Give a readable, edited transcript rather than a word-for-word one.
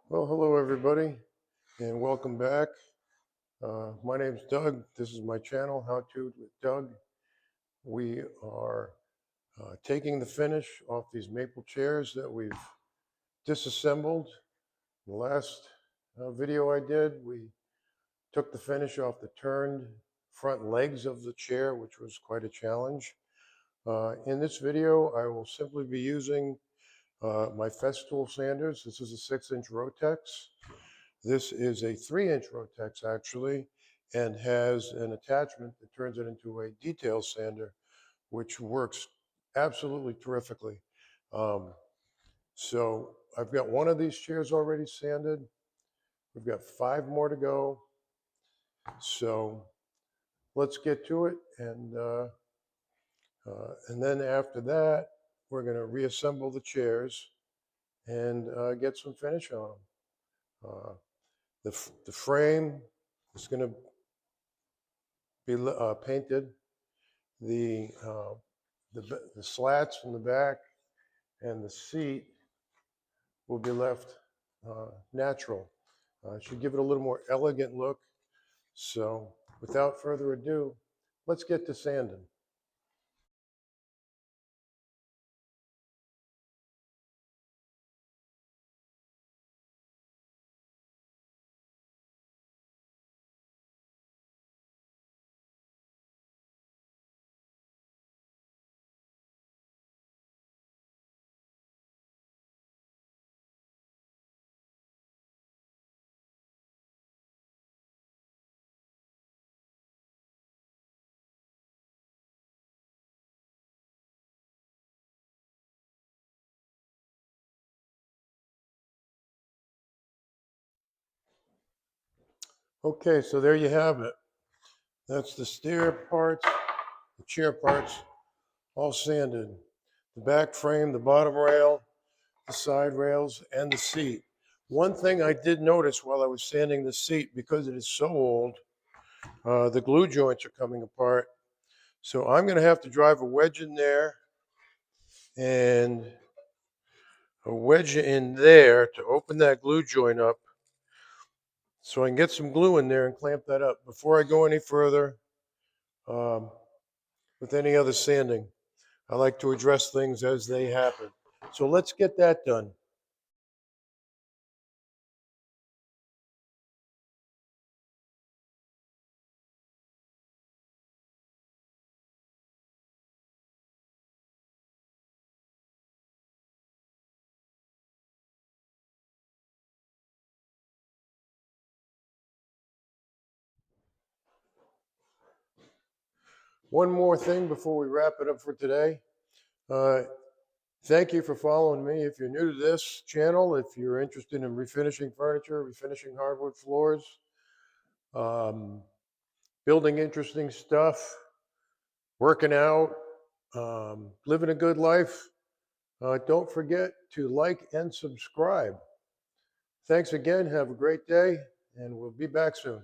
Well, hello everybody, and welcome back. My name's Doug. This is my channel, How To with Doug. We are taking the finish off these maple chairs that we've disassembled. The last video I did, we took the finish off the turned front legs of the chair, which was quite a challenge. In this video, I will simply be using my Festool sanders. This is a 6-inch Rotex. This is a 3-inch Rotex actually, and has an attachment that turns it into a detail sander, which works absolutely terrifically. So I've got one of these chairs already sanded. We've got 5 more to go. So let's get to it, and then after that, we're going to reassemble the chairs and get some finish on them. The frame is going to be painted. The, uh, the slats in the back and the seat will be left natural. Should give it a little more elegant look. So without further ado, let's get to sanding. Okay, so there you have it. That's the stair parts, the chair parts, all sanded. The back frame, the bottom rail, the side rails, and the seat. One thing I did notice while I was sanding the seat, because it is so old, the glue joints are coming apart. So I'm going to have to drive a wedge in there and a wedge in there to open that glue joint up so I can get some glue in there and clamp that up before I go any further um, with any other sanding. I like to address things as they happen. So let's get that done. One more thing before we wrap it up for today. Uh, Thank you for following me. If you're new to this channel, if you're interested in refinishing furniture, refinishing hardwood floors, um, building interesting stuff, working out, living a good life, don't forget to like and subscribe. Thanks again. Have a great day, and we'll be back soon.